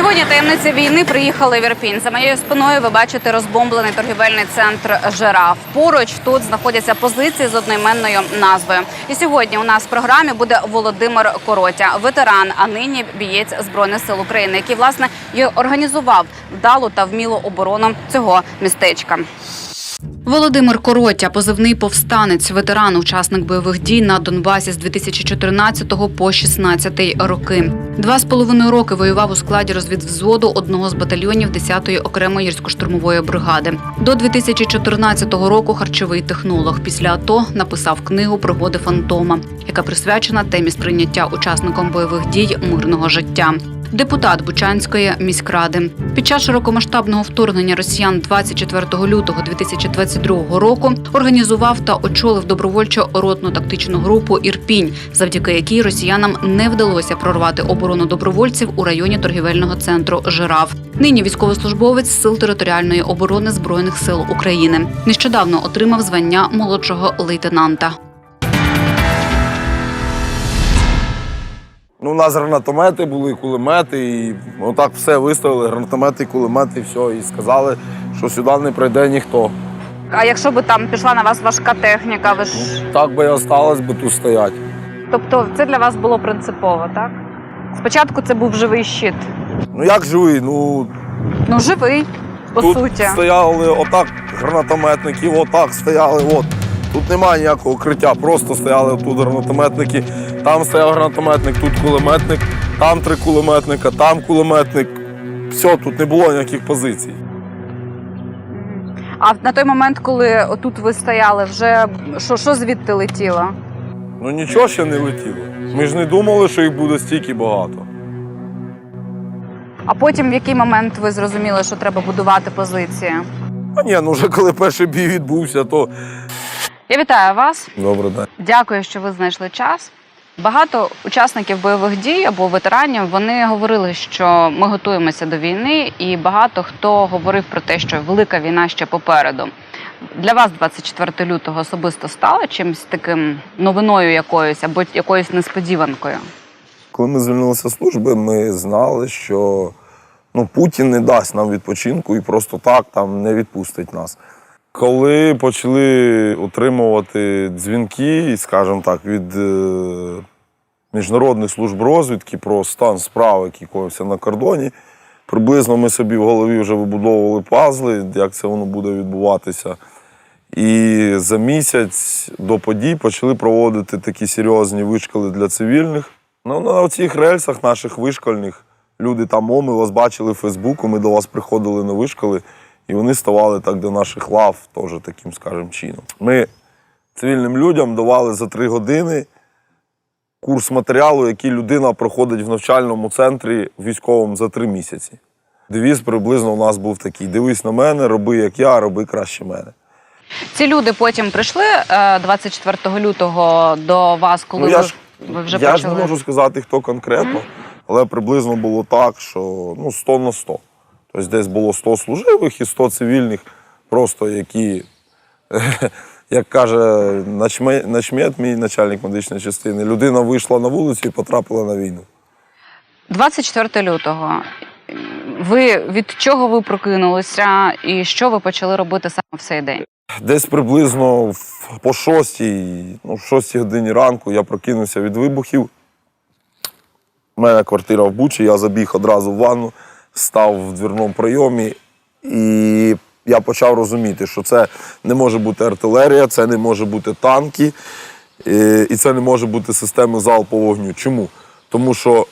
Сьогодні таємниці війни приїхали в Ірпінь. За моєю спиною ви бачите розбомблений торгівельний центр «Жираф». Поруч тут знаходяться позиції з одноіменною назвою. І сьогодні у нас в програмі буде Володимир Коротя, ветеран, а нині бієць Збройних сил України, який, власне, і організував вдалу та вмілу оборону цього містечка. Володимир Коротя – позивний повстанець, ветеран, учасник бойових дій на Донбасі з 2014 по 2016 роки. 2,5 роки воював у складі розвідвзводу одного з батальйонів 10-ї окремої гірсько-штурмової бригади. До 2014 року харчовий технолог. Після АТО написав книгу «Пригоди фантома», яка присвячена темі сприйняття учасником бойових дій мирного життя. Депутат Бучанської міськради. Під час широкомасштабного вторгнення росіян 24 лютого 2022 року організував та очолив добровольчу ротну тактичну групу «Ірпінь», завдяки якій росіянам не вдалося прорвати оборону добровольців у районі торгівельного центру «Жираф». Нині військовослужбовець Сил територіальної оборони Збройних сил України. Нещодавно отримав звання молодшого лейтенанта. У нас гранатомети були, кулемети, і отак все виставили, гранатомети, кулемети, і все, і сказали, що сюди не прийде ніхто. А якщо б там пішла на вас важка техніка, ви ж... Так би і осталось би тут стояти. Тобто це для вас було принципово, так? Спочатку це був живий щит. Ну як живий? Ну живий, по тут суті. стояли отак гранатометники, отак стояли, от. Тут немає ніякого укриття, просто стояли тут гранатометники. Там стояв гранатометник, тут кулеметник, там 3 кулеметника, там кулеметник. Все, тут не було ніяких позицій. А на той момент, коли отут ви стояли, вже що звідти летіло? Ну нічого ще не летіло. Ми ж не думали, що їх буде стільки багато. А потім в який момент ви зрозуміли, що треба будувати позиції? А ні, ну вже коли перший бій відбувся, то... Я вітаю вас. Добрий день. Дякую, що ви знайшли час. Багато учасників бойових дій або ветеранів, вони говорили, що ми готуємося до війни, і багато хто говорив про те, що велика війна ще попереду. Для вас 24 лютого особисто стало чимось таким новиною якоюсь або якоюсь несподіванкою? Коли ми звільнилися з служби, ми знали, що Путін не дасть нам відпочинку і просто так там не відпустить нас. Коли почали отримувати дзвінки, скажімо так, від міжнародних служб розвідки про стан справ, який коївся на кордоні, приблизно ми собі в голові вже вибудовували пазли, як це воно буде відбуватися. І за місяць до подій почали проводити такі серйозні вишколи для цивільних. На цих рельсах наших вишкольних люди там, ми вас бачили в Фейсбуку, ми до вас приходили на вишколи. І вони ставали так до наших лав, теж таким, скажімо, чином. Ми цивільним людям давали за 3 години курс матеріалу, який людина проходить в навчальному центрі військовому за 3 місяці. Девіз приблизно у нас був такий: дивись на мене, роби як я, роби краще мене. Ці люди потім прийшли 24 лютого до вас, коли ви вже почали? Я ж не можу сказати, хто конкретно, але приблизно було так, що 100 на 100. Тобто десь було 100 служивих і 100 цивільних, просто які, як каже начмет, мій начальник медичної частини, людина вийшла на вулицю і потрапила на війну. 24 лютого. Від чого ви прокинулися і що ви почали робити саме в цей день? Десь приблизно по 6 годині ранку я прокинувся від вибухів. У мене квартира в Бучі, я забіг одразу в ванну, став в дверному прийомі, і я почав розуміти, що це не може бути артилерія, це не може бути танки, і це не може бути системи залпового вогню. Чому? Тому що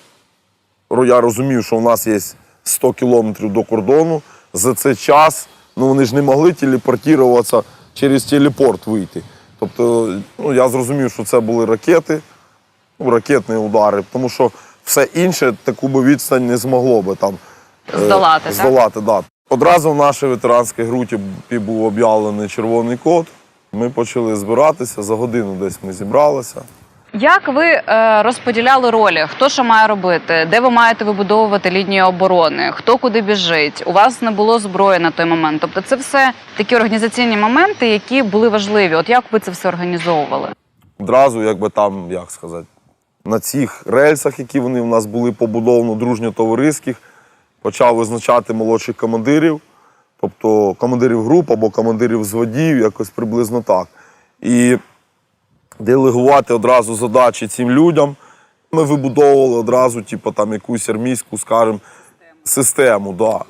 я розумів, що у нас є 100 кілометрів до кордону, за цей час вони ж не могли телепортуватися, через телепорт вийти. Тобто я зрозумів, що це були ракети, ракетні удари, тому що все інше таку би відстань не змогло би там здолати, так? Одразу в нашій ветеранській групі був об'явлений червоний код. Ми почали збиратися, за годину десь ми зібралися. Як ви розподіляли ролі? Хто що має робити? Де ви маєте вибудовувати лінію оборони? Хто куди біжить? У вас не було зброї на той момент. Тобто це все такі організаційні моменти, які були важливі. От як ви це все організовували? Одразу, як сказати, на цих рельсах, які вони в нас були побудовано дружньо-товариських, почав визначати молодших командирів, тобто командирів груп або командирів взводів, якось приблизно так. І делегувати одразу задачі цим людям. Ми вибудовували одразу якусь армійську, скажімо, систему. Да.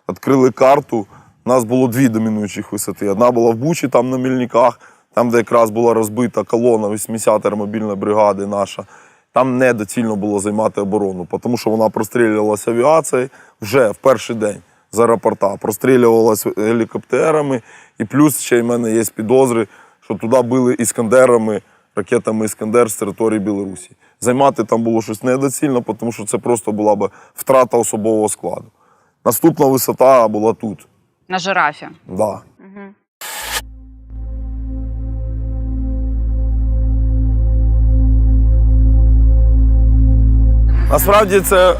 Відкрили карту, у нас було дві домінуючих висоти. Одна була в Бучі, там на Мельниках, там, де якраз була розбита колона 80-ї аеромобільної бригади наша. Там недоцільно було займати оборону, тому що вона прострілювалася авіацією вже в перший день з аеропорта, прострілювалася гелікоптерами, і плюс ще й в мене є підозри, що туди били іскандерами, ракетами «Іскандер» з території Білорусі. Займати там було щось недоцільно, тому що це просто була б втрата особового складу. Наступна висота була тут. На Жирафі. Да. Насправді це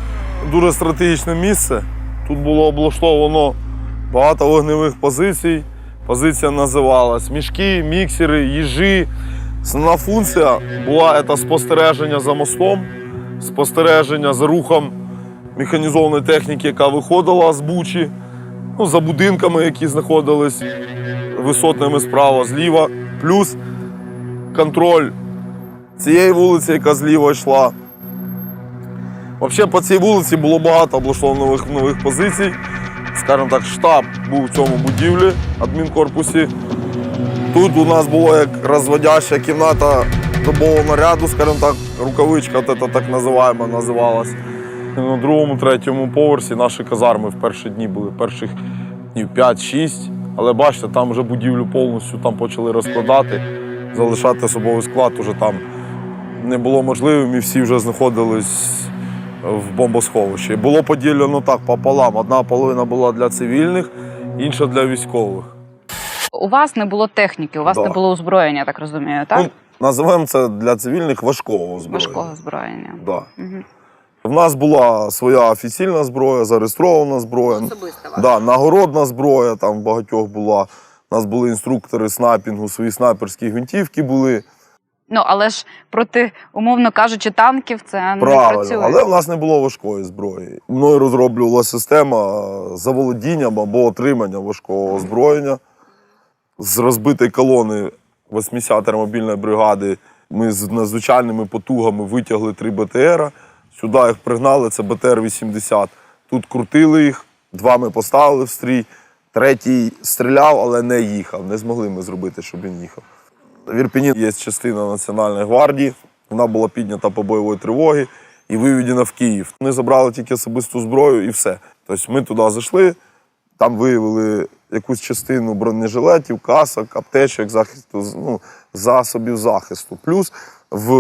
дуже стратегічне місце. Тут було облаштовано багато вогневих позицій. Позиція називалась мішки, міксери, їжі. Основна функція була це спостереження за мостом, спостереження за рухом механізованої техніки, яка виходила з Бучі, за будинками, які знаходились висотними справа, зліва, плюс контроль цієї вулиці, яка зліва йшла. Взагалі по цій вулиці було багато облаштованих нових позицій. Скажімо так, штаб був в цьому будівлі, адмінкорпусі. Тут у нас була як розводяща кімната добового наряду, скажімо так, рукавичка, так називаємо, називалась. На другому, третьому поверсі наші казарми в перші дні були, перших днів 5-6. Але бачите, там вже будівлю повністю там почали розкладати, залишати особовий склад уже там не було можливим, і всі вже знаходились в бомбосховищі. Було поділено так пополам. Одна половина була для цивільних, інша для військових. У вас не було техніки, у вас не було озброєння, так розумію, так? Називаємо це для цивільних важкого озброєння. Важкого озброєння. Да. В нас була своя офіційна зброя, зареєстрована зброя. Особиста ваша. Да, нагородна зброя там в багатьох була. У нас були інструктори снайпінгу, свої снайперські гвинтівки були. Але ж проти, умовно кажучи, танків це не працює. Але в нас не було важкої зброї. Мною розроблювалася система заволодінням або отримання важкого озброєння. З розбитої колони 80-ї аеромобільної бригади ми з надзвичайними потугами витягли 3 БТРа. Сюди їх пригнали, це БТР-80. Тут крутили їх, 2 ми поставили в стрій, 3-й стріляв, але не їхав. Не змогли ми зробити, щоб він їхав. В Ірпені є частина Національної гвардії, вона була піднята по бойової тривоги і виведена в Київ. Вони забрали тільки особисту зброю і все. Тобто ми туди зайшли, там виявили якусь частину бронежилетів, касок, аптечок, захисту, засобів захисту. Плюс в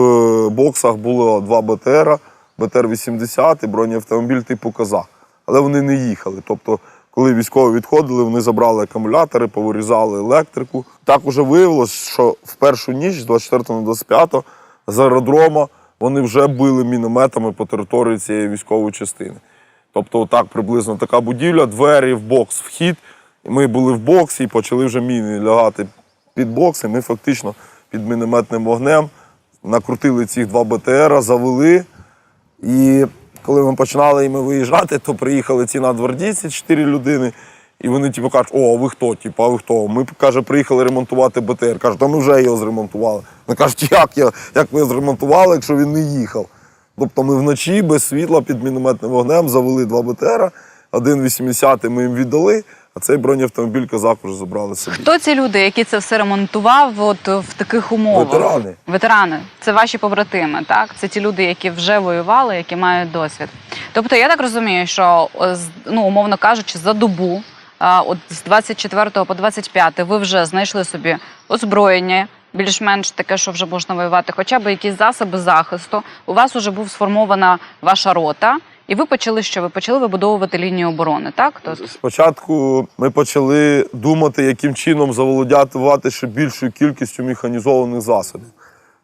боксах було 2 БТРа, БТР-80 і бронеавтомобіль типу «Казах». Але вони не їхали. Тобто, коли військові відходили, вони забрали акумулятори, повирізали електрику. Так уже виявилось, що в першу ніч, з 24 на 25, з аеродрома вони вже били мінометами по території цієї військової частини. Тобто, отак приблизно така будівля, двері в бокс, вхід. Ми були в боксі і почали вже міни лягати під бокс, і ми фактично під мінометним вогнем накрутили цих 2 БТРа, завели. І коли ми починали іми виїжджати, то приїхали ці нацгвардійці, 4 людини, і вони кажуть, о, а ви хто? А ви хто? Ми, приїхали ремонтувати БТР. Кажуть, а ми вже його зремонтували. Вони кажуть, як ви зремонтували, якщо він не їхав? Тобто ми вночі без світла під мінометним вогнем завели 2 БТРа, один 80-й ми їм віддали, а цей бронеавтомобіль «Казак» вже забрали собі. Хто ці люди, які це все ремонтував в таких умовах? Ветерани. Ветерани. Це ваші побратими, так? Це ті люди, які вже воювали, які мають досвід. Тобто я так розумію, що, умовно кажучи, за добу, з 24 по 25 ви вже знайшли собі озброєння, більш-менш таке, що вже можна воювати, хоча б якісь засоби захисту. У вас вже був сформована ваша рота, і ви почали що? Ви почали вибудовувати лінію оборони, так? Спочатку ми почали думати, яким чином заволодяти ще більшою кількістю механізованих засобів.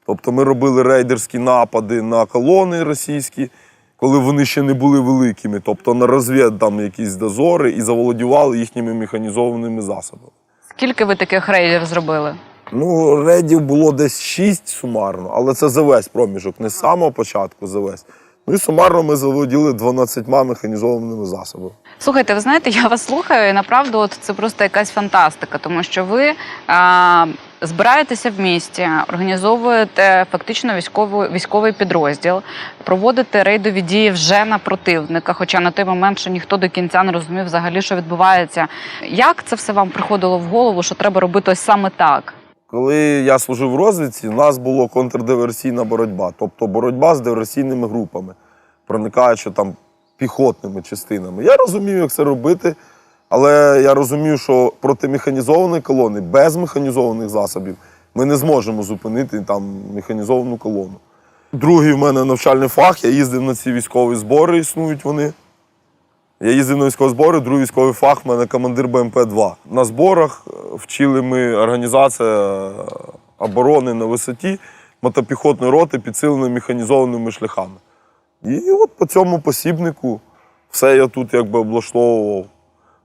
Тобто ми робили рейдерські напади на колони російські, коли вони ще не були великими, тобто на розвід там якісь дозори, і заволодівали їхніми механізованими засобами. Скільки ви таких рейдів зробили? Рейдів було десь 6 сумарно, але це за весь проміжок, не з самого початку за весь. Ну і сумарно ми заволоділи 12 механізованими засобами. Слухайте, ви знаєте, я вас слухаю, і направду от це просто якась фантастика, тому що ви збираєтеся в місті, організовуєте фактично військовий підрозділ, проводите рейдові дії вже на противника, хоча на той момент ще ніхто до кінця не розумів взагалі, що відбувається. Як це все вам приходило в голову, що треба робити ось саме так? Коли я служив в розвідці, у нас була контрдиверсійна боротьба, тобто боротьба з диверсійними групами, проникаючи там піхотними частинами. Я розумів, як це робити, але я розумів, що проти механізованої колони, без механізованих засобів, ми не зможемо зупинити там механізовану колону. Другий в мене навчальний фах, я їздив на ці військові збори, існують вони. Я їздив на військові збори, другий військовий фах, в мене командир БМП-2. На зборах вчили ми організація оборони на висоті мотопіхотної роти, підсиленої механізованими шляхами. І от по цьому посібнику все я тут якби облаштовував.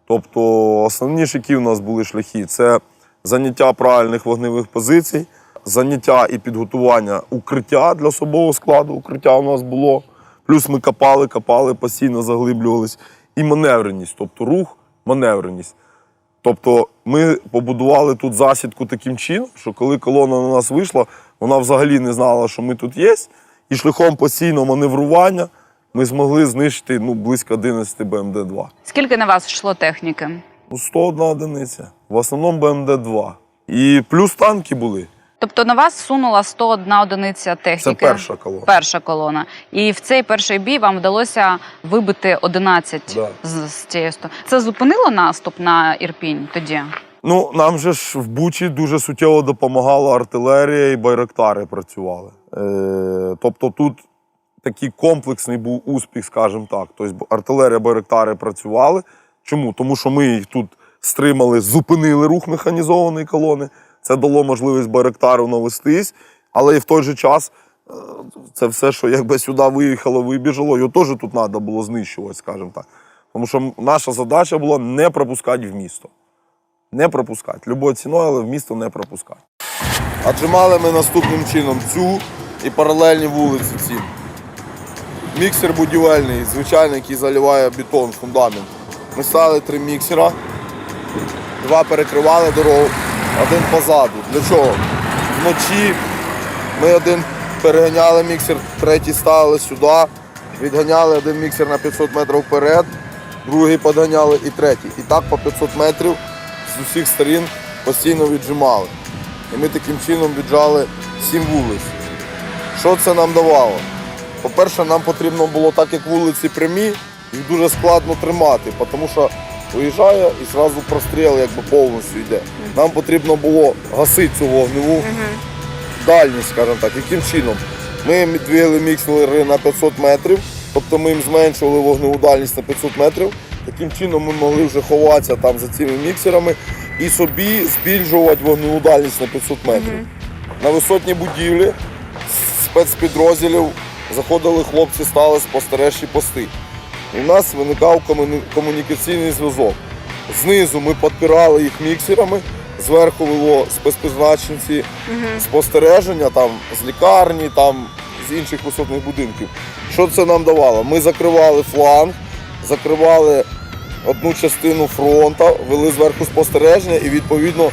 Тобто основні які в нас були шляхи – це заняття правильних вогневих позицій, заняття і підготування укриття для особового складу, укриття у нас було. Плюс ми копали, постійно заглиблювались. І маневреність, тобто рух, маневреність. Тобто ми побудували тут засідку таким чином, що коли колона на нас вийшла, вона взагалі не знала, що ми тут є. І шляхом постійного маневрування ми змогли знищити близько 11 БМД-2. Скільки на вас йшло техніки? 101 одиниця. В основному БМД-2. І плюс танки були. Тобто на вас сунула 101 одиниця техніки? Це перша колона. Перша колона. І в цей перший бій вам вдалося вибити 11 з цієї 100. Це зупинило наступ на Ірпінь тоді? Нам же ж в Бучі дуже суттєво допомагала артилерія і байрактари працювали. Тобто тут такий комплексний був успіх, скажімо так. Тобто артилерія, байрактари працювали. Чому? Тому що ми їх тут стримали, зупинили рух механізованої колони. Це дало можливість байрактару навестись, але і в той же час це все, що якби сюди виїхало, вибіжало, його теж тут треба було знищувати, скажімо так. Тому що наша задача була не пропускати в місто. Не пропускати. Любою ціною, але в місто не пропускати. Отжимали ми наступним чином цю і паралельні вулиці цим. Міксер будівельний, звичайний, який заливає бетон, фундамент. Ми ставили 3 міксера, 2 перекривали дорогу, 1 позаду. Для чого? Вночі ми 1 переганяли міксер, 3 ставили сюди, відганяли 1 міксер на 500 метрів вперед, 2 підганяли і 3. І так по 500 метрів з усіх сторін постійно віджимали. І ми таким чином віджали 7 вулиць. Що це нам давало? По-перше, нам потрібно було, так як вулиці прямі, їх дуже складно тримати, тому що виїжджає і одразу простріл якби повністю йде. Нам потрібно було гасити цю вогневу дальність, скажімо так. Яким чином? Ми двигали міксери на 500 метрів, тобто ми їм зменшували вогневу дальність на 500 метрів. Таким чином ми могли вже ховатися там за цими міксерами і собі збільшувати вогневу дальність на 500 метрів. На висотні будівлі спецпідрозділів заходили хлопці, стали спостережчі пости. І в нас виникав комунікаційний зв'язок. Знизу ми підпирали їх міксерами, зверху вело спецпризначенці спостереження там, з лікарні, там, з інших висотних будинків. Що це нам давало? Ми закривали фланг, закривали одну частину фронту, вели зверху спостереження і відповідно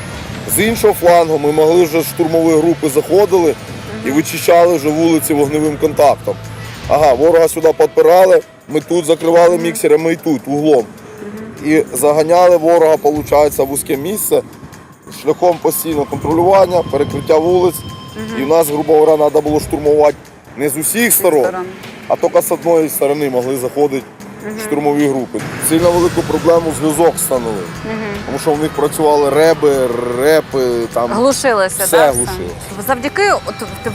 з іншого флангу ми могли вже штурмові групи заходили і вичищали вже вулиці вогневим контактом. Ворога сюди підпирали, ми тут закривали міксерами і тут, углом. І заганяли ворога, виходить, в вузьке місце шляхом постійного контролювання, перекриття вулиць. І в нас, грубо говоря, треба було штурмувати не з усіх сторон, а тільки з однієї сторони могли заходити штурмові групи. Сильно велику проблему зв'язок встановив. Тому що в них працювали репи, там глушилося, все глушилося. Завдяки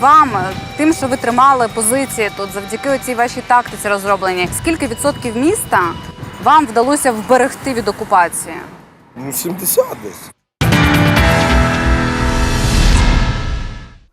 вам, тим, що ви тримали позиції тут, завдяки цій вашій тактиці розробленій, скільки відсотків міста вам вдалося вберегти від окупації? 70 десь.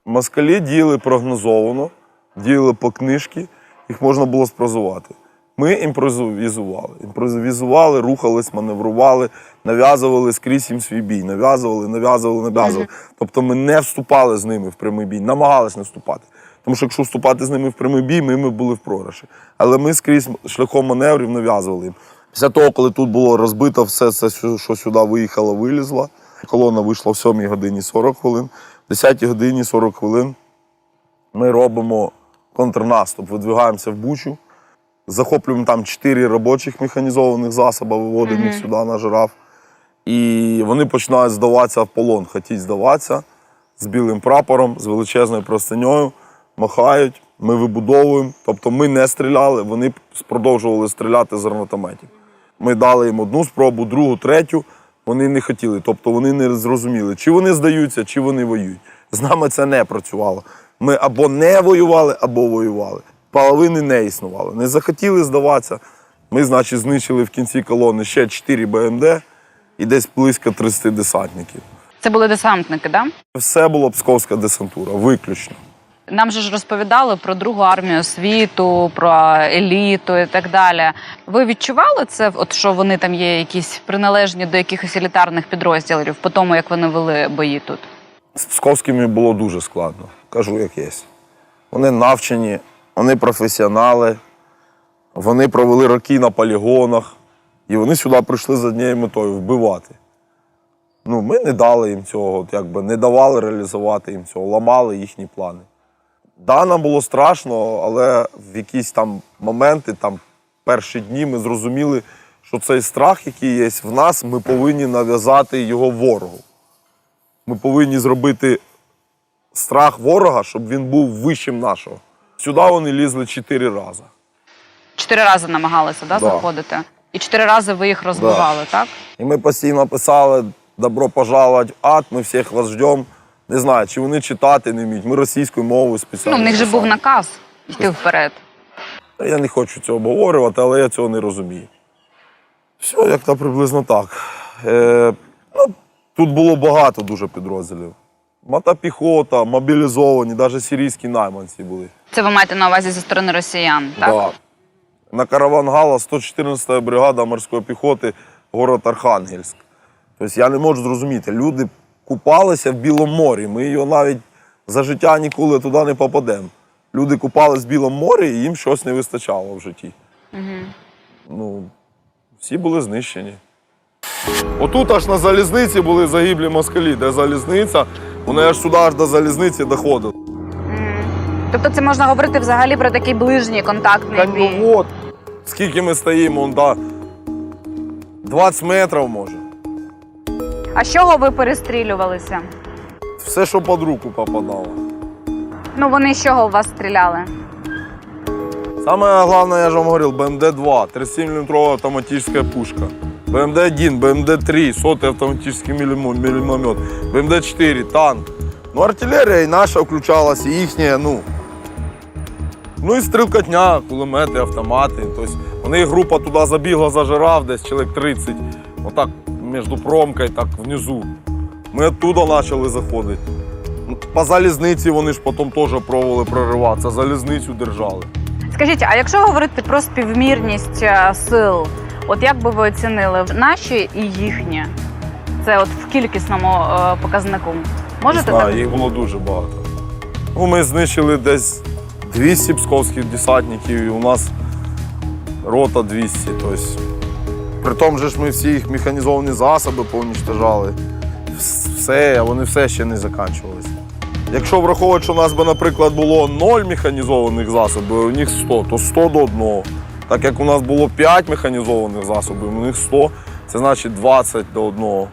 Москалі діяли прогнозовано, діяли по книжці, їх можна було спрозувати. Ми імпровізували, рухались, маневрували, нав'язували скрізь їм свій бій, нав'язували. Тобто ми не вступали з ними в прямий бій, намагались не вступати. Тому що якщо вступати з ними в прямий бій, ми були в програші. Але ми скрізь шляхом маневрів нав'язували їм. Після того, коли тут було розбито все, що сюди виїхало, вилізло, колона вийшла в 7 годині 40 хвилин, в 10 годині 40 хвилин ми робимо контрнаступ, видвигаємося в Бучу, захоплюємо там 4 робочих механізованих засоби, виводимо їх сюди на жираф. І вони починають здаватися в полон, хотіть здаватися з білим прапором, з величезною простинею, махають, ми вибудовуємо. Тобто ми не стріляли, вони продовжували стріляти з гранатометів. Ми дали їм одну спробу, другу, третю, вони не хотіли. Тобто вони не зрозуміли, чи вони здаються, чи вони воюють. З нами це не працювало. Ми або не воювали, або воювали. Половини не існувало. Не захотіли здаватися. Ми, значить, знищили в кінці колони ще 4 БМД і десь близько 30 десантників. Це були десантники, так? Да? Все було псковська десантура, виключно. Нам же ж розповідали про Другу армію світу, про еліту і так далі. Ви відчували це, от що вони там є якісь приналежні до якихось елітарних підрозділів по тому, як вони вели бої тут? З псковськими було дуже складно, кажу, як є. Вони навчені, вони професіонали, вони провели роки на полігонах, і вони сюди прийшли з однією метою – вбивати. Ну, ми не дали їм цього, не давали реалізувати їм цього, ламали їхні плани. Да, нам було страшно, але в якісь там моменти, перші дні ми зрозуміли, що цей страх, який є в нас, ми повинні нав'язати його ворогу. Ми повинні зробити страх ворога, щоб він був вищим нашого. Сюди вони лізли 4 рази. 4 рази намагалися, да, заходити? І 4 рази ви їх розбивали, так? І ми постійно писали «Добро пожаловать в ад, ми всіх вас ждемо». Не знаю, чи вони читати не вміють. Ми російською мовою спеціально. Ну, в них же писали. був наказ йти вперед. Я не хочу цього обговорювати, але я цього не розумію. Все, як-то приблизно так. Тут було багато дуже підрозділів. Мотопіхота, мобілізовані, навіть сирійські найманці були. Це ви маєте на увазі зі сторони росіян, так? Да. На Каравангала 114-та бригада морської піхоти, город Архангельськ. Тобто я не можу зрозуміти, люди купалися в Білому морі, ми його навіть за життя ніколи туди не попадемо. Люди купались в Білому морі, і їм щось не вистачало в житті. Ну, всі були знищені. Отут аж на залізниці були загиблі москалі, де залізниця, вони аж сюди, аж до залізниці доходили. Тобто це можна говорити взагалі про такий ближній контактний бій? Ну от, скільки ми стоїмо, 20 метрів може. А з чого ви перестрілювалися? Все, що під руку попадало. Ну, вони з чого у вас стріляли? Саме головне, я ж вам говорив, БМД-2, 37-мм автоматична пушка. БМД-1, БМД-3, 100-й автоматичний міномет, БМД-4, танк. Ну, артилерія і наша включалась, і їхня, ну і стрілкотня, кулемети, автомати. Тобто вони, група туди забігла за жираф, десь чоловік 30, отак між промкою, так внизу. Ми оттуда почали заходити. По залізниці вони ж потім теж пробували прориватися, залізницю держали. Скажіть, а якщо говорити про співмірність сил, от як би ви оцінили наші і їхні? Це от в кількісному показнику. Можете Не знаю, так? їх було дуже багато. Ну, ми знищили десь 200 псковських десантників, і у нас рота 200. Тобто, при тому ж ми всі їх механізовані засоби поуничтожали. Все, а вони все ще не закінчувалися. Якщо враховувати, що у нас би, наприклад, було 0 механізованих засобів, а у них 100, то 100 до 1. Так як у нас було 5 механізованих засобів, у них 100, це значить 20 до 1.